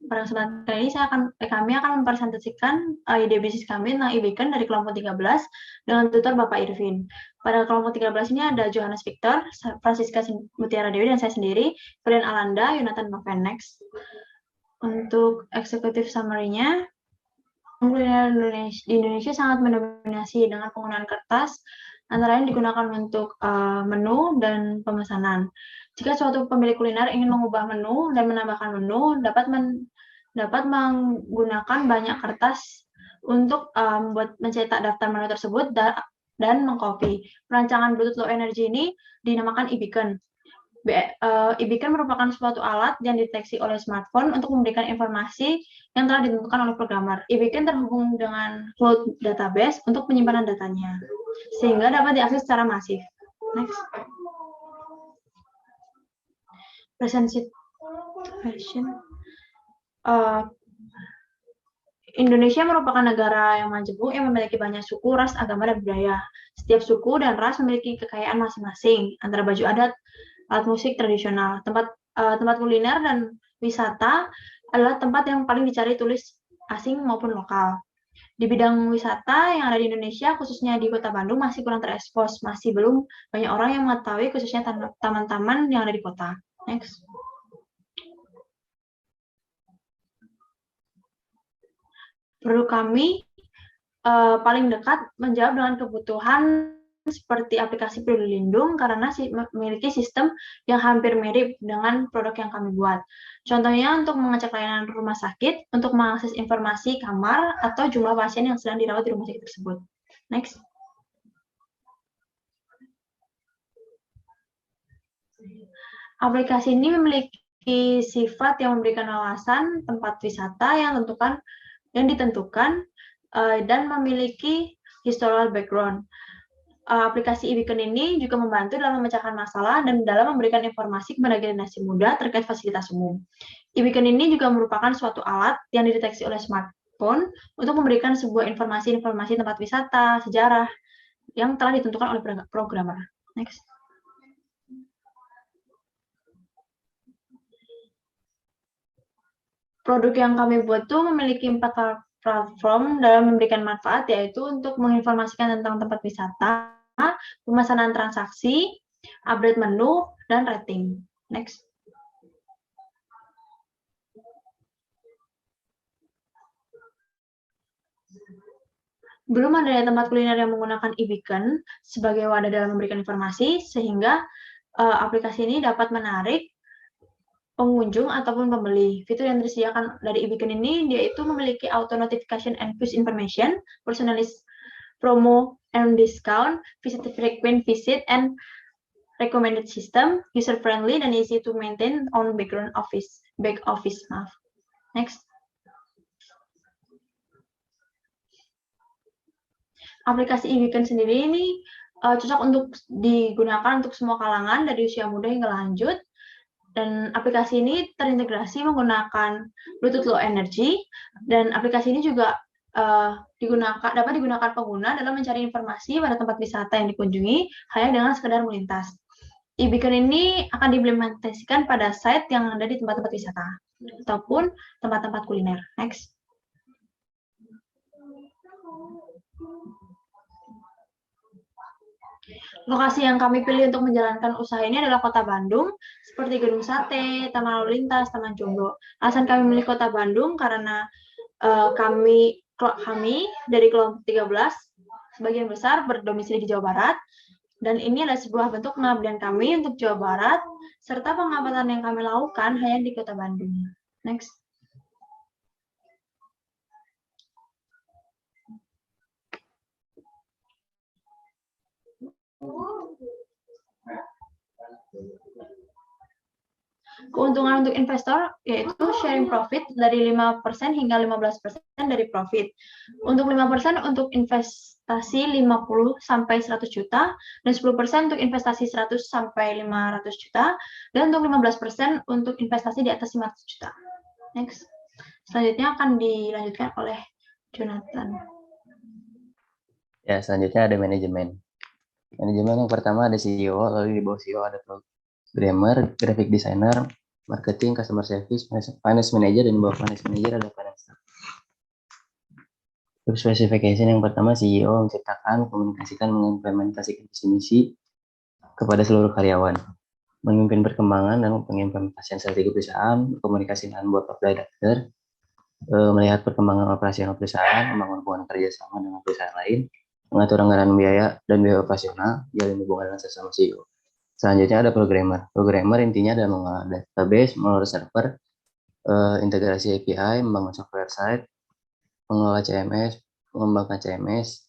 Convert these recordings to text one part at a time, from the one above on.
pada kesempatan kali ini kami akan mempresentasikan ide bisnis kami tentang e-beacon dari kelompok 13 dengan tutor Bapak Irvin. Pada kelompok 13 ini ada Johannes Victor, Francisca Mutiara Dewi, dan saya sendiri, Brian Alanda, Yonatan Mavenex. Untuk executive summary-nya, kuliner di Indonesia sangat mendominasi dengan penggunaan kertas, antara lain digunakan untuk menu dan pemesanan. Jika suatu pemilik kuliner ingin mengubah menu dan menambahkan menu, dapat menggunakan banyak kertas untuk mencetak daftar menu tersebut dan mengcopy. Perancangan Bluetooth Low Energy ini dinamakan e-beacon. e-beacon merupakan suatu alat yang dideteksi oleh smartphone untuk memberikan informasi yang telah ditentukan oleh programmer. e-beacon terhubung dengan cloud database untuk penyimpanan datanya, sehingga dapat diakses secara masif. Next. Presentation. Indonesia merupakan negara yang majemuk yang memiliki banyak suku, ras, agama, dan budaya. Setiap suku dan ras memiliki kekayaan masing-masing, antara baju adat, alat musik tradisional. Tempat kuliner dan wisata adalah tempat yang paling dicari turis asing maupun lokal. Di bidang wisata yang ada di Indonesia, khususnya di Kota Bandung, masih kurang terekspos. Masih belum banyak orang yang mengetahui khususnya taman-taman yang ada di kota. Next. Produk kami paling dekat menjawab dengan kebutuhan seperti aplikasi Peduli Lindung karena memiliki sistem yang hampir mirip dengan produk yang kami buat. Contohnya untuk mengecek layanan rumah sakit, untuk mengakses informasi kamar, atau jumlah pasien yang sedang dirawat di rumah sakit tersebut. Next. Aplikasi ini memiliki sifat yang memberikan alasan tempat wisata yang ditentukan dan memiliki historical background. Aplikasi e-beacon ini juga membantu dalam memecahkan masalah dan dalam memberikan informasi kepada generasi muda terkait fasilitas umum. E-beacon ini juga merupakan suatu alat yang dideteksi oleh smartphone untuk memberikan sebuah informasi-informasi tempat wisata, sejarah, yang telah ditentukan oleh programmer. Next. Produk yang kami buat tuh memiliki 4 platform dalam memberikan manfaat, yaitu untuk menginformasikan tentang tempat wisata, pemesanan transaksi, update menu, dan rating. Next. Belum ada tempat kuliner yang menggunakan e-beacon sebagai wadah dalam memberikan informasi, sehingga aplikasi ini dapat menarik pengunjung ataupun pembeli. Fitur yang disediakan dari e-beacon ini yaitu memiliki auto notification and push information, personalized promo and discount, visit frequent visit, and recommended system, user friendly dan easy to maintain on back office. Next. Aplikasi e-beacon sendiri ini cocok untuk digunakan untuk semua kalangan dari usia muda hingga lanjut. Dan aplikasi ini terintegrasi menggunakan Bluetooth Low Energy, dan aplikasi ini juga dapat digunakan pengguna dalam mencari informasi pada tempat wisata yang dikunjungi hanya dengan sekedar melintas. E-beacon ini akan diimplementasikan pada site yang ada di tempat-tempat wisata ataupun tempat-tempat kuliner. Next. Lokasi yang kami pilih untuk menjalankan usaha ini adalah Kota Bandung, seperti Gedung Sate, Taman Lalu Lintas, Taman Jomblo. Alasan kami memilih Kota Bandung karena kami dari kelompok 13 sebagian besar berdomisili di Jawa Barat, dan ini adalah sebuah bentuk pengabdian kami untuk Jawa Barat, serta pengamatan yang kami lakukan hanya di Kota Bandung. Next. Keuntungan untuk investor yaitu sharing profit dari 5% hingga 15% dari profit. Untuk 5% untuk investasi 50 sampai 100 juta, dan 10% untuk investasi 100 sampai 500 juta, dan untuk 15% untuk investasi di atas 500 juta. Next. Selanjutnya akan dilanjutkan oleh Jonathan. Ya, selanjutnya ada manajemen. Manajemen yang pertama ada CEO, lalu di bawah CEO ada programmer, graphic designer, marketing, customer service, finance manager, dan di bawah finance manager ada finance staff. Job specification yang pertama, CEO menciptakan, komunikasikan, mengimplementasikan visi misi kepada seluruh karyawan, memimpin perkembangan dan pengimplementasian strategi perusahaan, komunikasi dengan board of director, melihat perkembangan operasional perusahaan, membangun hubungan kerjasama dengan perusahaan lain, mengatur anggaran biaya dan biaya operasional, jalin hubungan dengan sesama CEO. Selanjutnya ada programmer. Programmer intinya adalah mengolah database, mengolah server, integrasi API, membangun software site, mengelola CMS, mengembangkan CMS,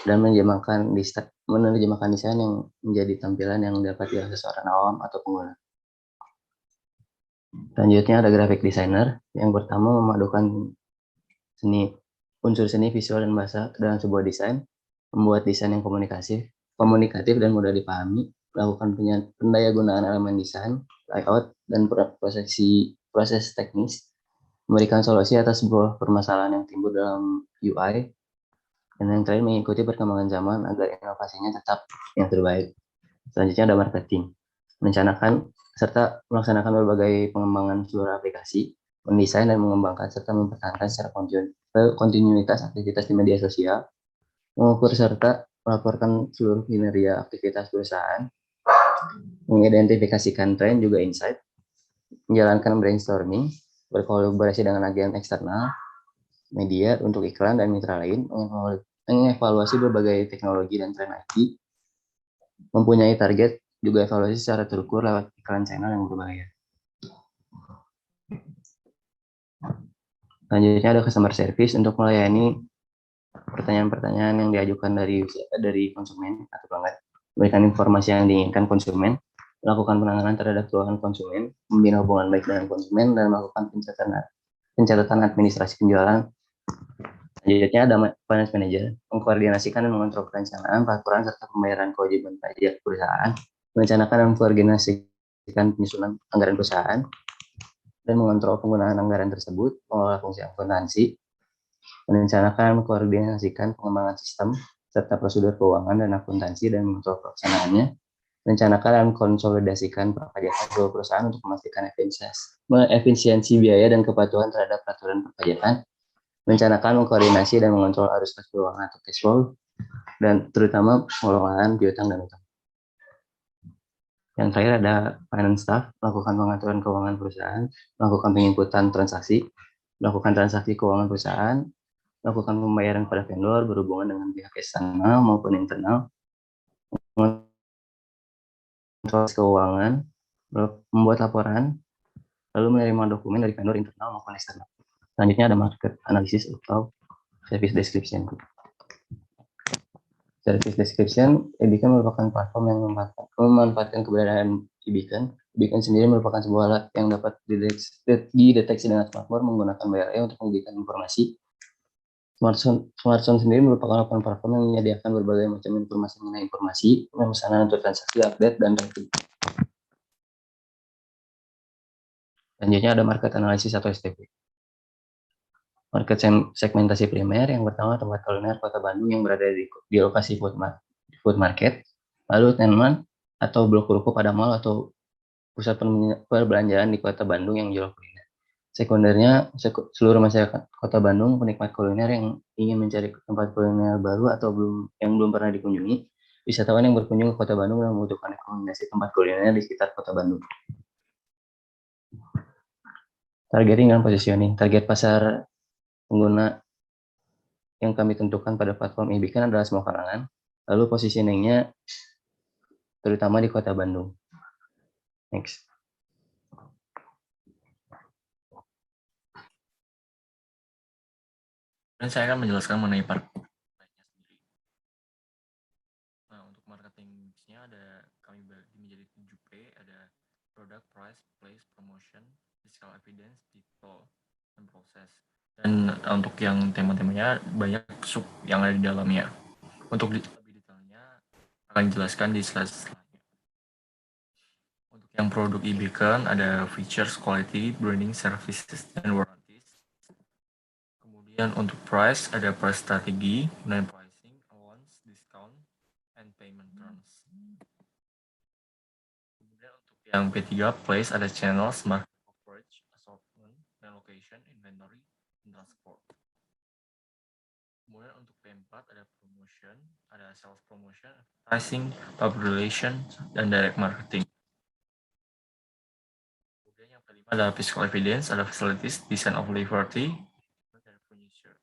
dan menerjemahkan desain yang menjadi tampilan yang dapat diakses orang awam atau pengguna. Selanjutnya ada graphic designer. Yang pertama memadukan unsur seni, visual, dan bahasa dalam sebuah desain, membuat desain yang komunikatif dan mudah dipahami, melakukan pendayagunaan elemen desain, layout, dan proses teknis, memberikan solusi atas sebuah permasalahan yang timbul dalam UI, dan yang terakhir mengikuti perkembangan zaman agar inovasinya tetap yang terbaik. Selanjutnya ada marketing, merencanakan serta melaksanakan berbagai pengembangan seluruh aplikasi, mendesain dan mengembangkan serta mempertahankan secara kontinuitas aktivitas di media sosial, mengukur serta melaporkan seluruh kinerja aktivitas perusahaan, mengidentifikasikan tren juga insight, menjalankan brainstorming, berkolaborasi dengan agen eksternal, media untuk iklan dan mitra lain, mengevaluasi berbagai teknologi dan tren IT, mempunyai target, juga evaluasi secara terukur lewat iklan channel yang berbahaya. Selanjutnya ada customer service untuk melayani pertanyaan-pertanyaan yang diajukan dari konsumen atau pelanggan, memberikan informasi yang diinginkan konsumen, melakukan penanganan terhadap keluhan konsumen, membina hubungan baik dengan konsumen, dan melakukan pencatatan administrasi penjualan. Selanjutnya ada finance manager, mengkoordinasikan dan mengontrol perencanaan, peraturan, serta pembayaran kewajiban pajak perusahaan, merencanakan dan mengkoordinasikan penyusunan anggaran perusahaan, dan mengontrol penggunaan anggaran tersebut, mengelola fungsi akuntansi, merencanakan, mengkoordinasikan pengembangan sistem, serta prosedur keuangan dan akuntansi, dan mengontrol pelaksanaannya, merencanakan dan konsolidasikan perpajakan seluruh perusahaan untuk memastikan efisiensi biaya dan kepatuhan terhadap peraturan perpajakan, merencanakan, mengkoordinasi, dan mengontrol arus kas keuangan atau cash flow, dan terutama pengelolaan piutang dan utang. Yang terakhir ada finance staff, melakukan pengaturan keuangan perusahaan, melakukan penginputan transaksi, melakukan transaksi keuangan perusahaan, melakukan pembayaran pada vendor, berhubungan dengan pihak eksternal maupun internal, mengontrol keuangan, membuat laporan, lalu menerima dokumen dari vendor internal maupun eksternal. Selanjutnya ada market analysis atau service description. Service description, eBeacon merupakan platform yang memanfaatkan keberadaan eBeacon. eBeacon sendiri merupakan sebuah alat yang dapat dideteksi dengan smartphone menggunakan BLE untuk memberikan informasi. Smartphone sendiri merupakan platform yang menyediakan berbagai macam informasi mengenai informasi, pemesanan untuk transaksi, update, dan rating. Selanjutnya ada market analysis atau STP. Market segmentasi primer, yang pertama tempat kuliner Kota Bandung yang berada di lokasi food market, lalu tenement atau blok ruko pada mall atau pusat perbelanjaan di Kota Bandung yang jual kuliner. Sekundernya, seluruh masyarakat Kota Bandung penikmat kuliner yang ingin mencari tempat kuliner baru atau yang belum pernah dikunjungi, wisatawan yang berkunjung ke Kota Bandung dan membutuhkan rekomendasi tempat kuliner di sekitar Kota Bandung. Targeting dan positioning. Target pasar pengguna yang kami tentukan pada platform eBeacon adalah semua kalangan, lalu positioningnya terutama di Kota Bandung. Next. Dan saya akan menjelaskan mengenai marketingnya sendiri. Nah, untuk marketingnya ada kami bagi menjadi 7P, ada product, price, place, promotion, physical evidence, people, dan proses. Dan untuk yang tema-temanya banyak sub yang ada di dalamnya. Untuk lebih detailnya akan dijelaskan di slide selanjutnya. Untuk yang produk eBeacon ada features, quality, branding, services, dan warranties. Kemudian untuk price ada price strategi, dan pricing, allowance, discount, and payment terms. Kemudian untuk yang P3 place ada channels, marketing, operation, inventory, dan transport. Kemudian untuk P4 ada promotion, ada sales promotion, pricing, public relation, dan direct marketing. Kemudian yang kelima ada physical evidence, ada facilities, design of liberty, dan furniture.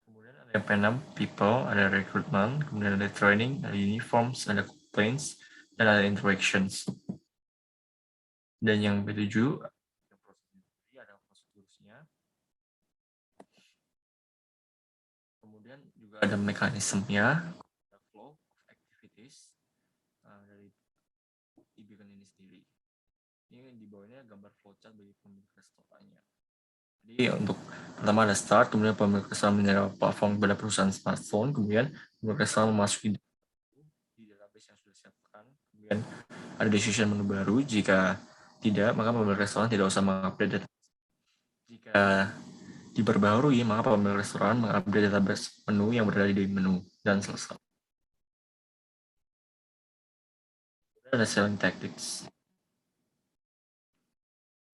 Kemudian ada yang P6 people, ada recruitment, kemudian ada training, ada uniforms, ada complaints, dan ada interactions. Dan yang P7 ada prosedurnya. Kemudian juga ada mekanismenya, ada flow of activities dari e-beacon ini sendiri. Ini di bawahnya gambar flowchart bagi pemilik restorannya. Jadi untuk pertama ada start, kemudian pemilik restoran menyediakan platform kepada perusahaan smartphone, kemudian pemilik restoran memasuki di database yang sudah disiapkan, kemudian ada decision menu baru. Jika tidak, maka pemilik restoran tidak usah mengupdate data. Jika diperbaharui, maka pemilik restoran mengupdate database menu yang berada di menu dan selesai. Ada selling tactics.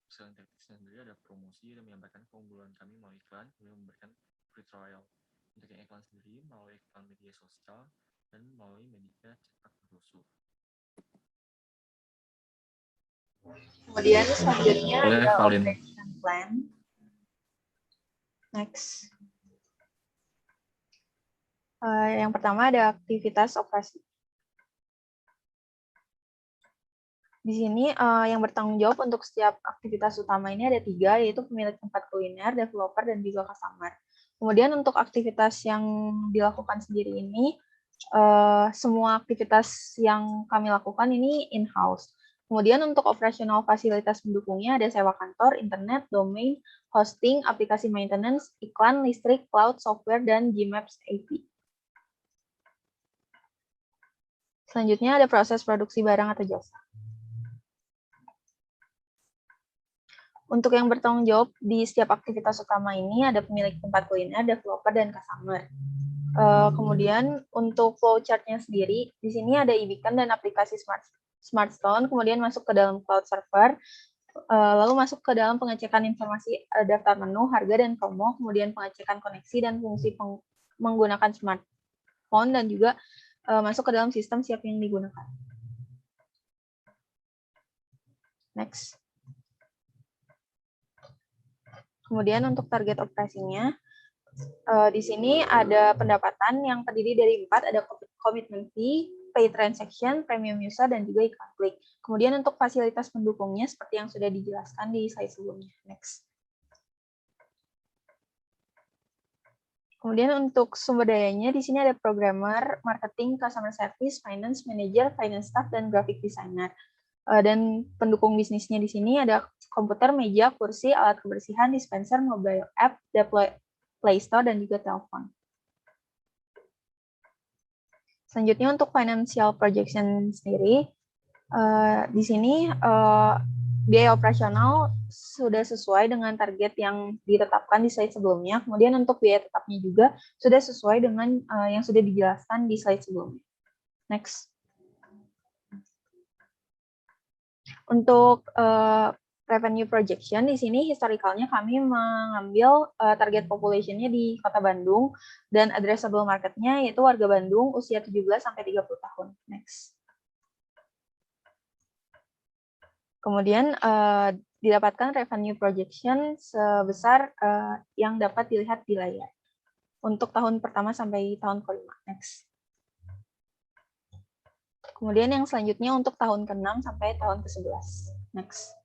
Selling tactics sendiri ada promosi dan menyampaikan keunggulan kami melalui iklan, kemudian memberikan free trial. Untuk yang iklan sendiri melalui iklan media sosial dan melalui media cetak brosur. Kemudian selanjutnya ada operation plan. Next. Yang pertama ada aktivitas operasi. Di sini yang bertanggung jawab untuk setiap aktivitas utama ini ada 3, yaitu pemilik tempat kuliner, developer, dan juga customer. Kemudian untuk aktivitas yang dilakukan sendiri ini, semua aktivitas yang kami lakukan ini in-house. Kemudian untuk operasional fasilitas pendukungnya ada sewa kantor, internet, domain, hosting, aplikasi maintenance, iklan, listrik, cloud, software, dan Gmaps API. Selanjutnya ada proses produksi barang atau jasa. Untuk yang bertanggung jawab di setiap aktivitas utama ini ada pemilik tempat kuliner, developer, dan customer. Kemudian untuk flowchart-nya sendiri, di sini ada e-beacon dan aplikasi SmartStone, kemudian masuk ke dalam cloud server, lalu masuk ke dalam pengecekan informasi daftar menu, harga, dan promo, kemudian pengecekan koneksi dan fungsi menggunakan smartphone, dan juga masuk ke dalam sistem siap yang digunakan. Next. Kemudian untuk target operasinya, di sini ada pendapatan yang terdiri dari 4, ada commitment fee, pay transaction, premium user, dan juga iklan klik. Kemudian untuk fasilitas pendukungnya seperti yang sudah dijelaskan di slide sebelumnya. Next. Kemudian untuk sumber dayanya, di sini ada programmer, marketing, customer service, finance manager, finance staff, dan graphic designer. Dan pendukung bisnisnya di sini ada komputer, meja, kursi, alat kebersihan, dispenser, mobile app, Play Store, dan juga telepon. Selanjutnya untuk financial projection sendiri, di sini biaya operasional sudah sesuai dengan target yang ditetapkan di slide sebelumnya. Kemudian untuk biaya tetapnya juga sudah sesuai dengan yang sudah dijelaskan di slide sebelumnya. Next. Untuk revenue projection, di sini historicalnya kami mengambil target population-nya di Kota Bandung dan addressable market-nya yaitu warga Bandung usia 17-30 tahun. Next. Kemudian didapatkan revenue projection sebesar yang dapat dilihat di layar untuk tahun pertama sampai tahun kelima. Next. Kemudian yang selanjutnya untuk tahun ke-6 sampai tahun ke-11. Next.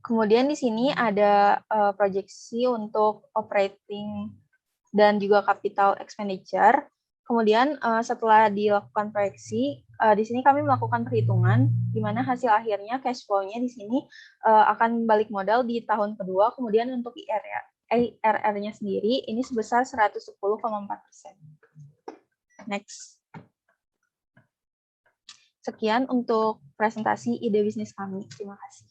Kemudian di sini ada proyeksi untuk operating dan juga capital expenditure. Kemudian setelah dilakukan proyeksi, di sini kami melakukan perhitungan di mana hasil akhirnya cash flow-nya di sini akan balik modal di tahun kedua. Kemudian untuk IRR-nya sendiri ini sebesar 110,4%. Next. Sekian untuk presentasi ide bisnis kami. Terima kasih.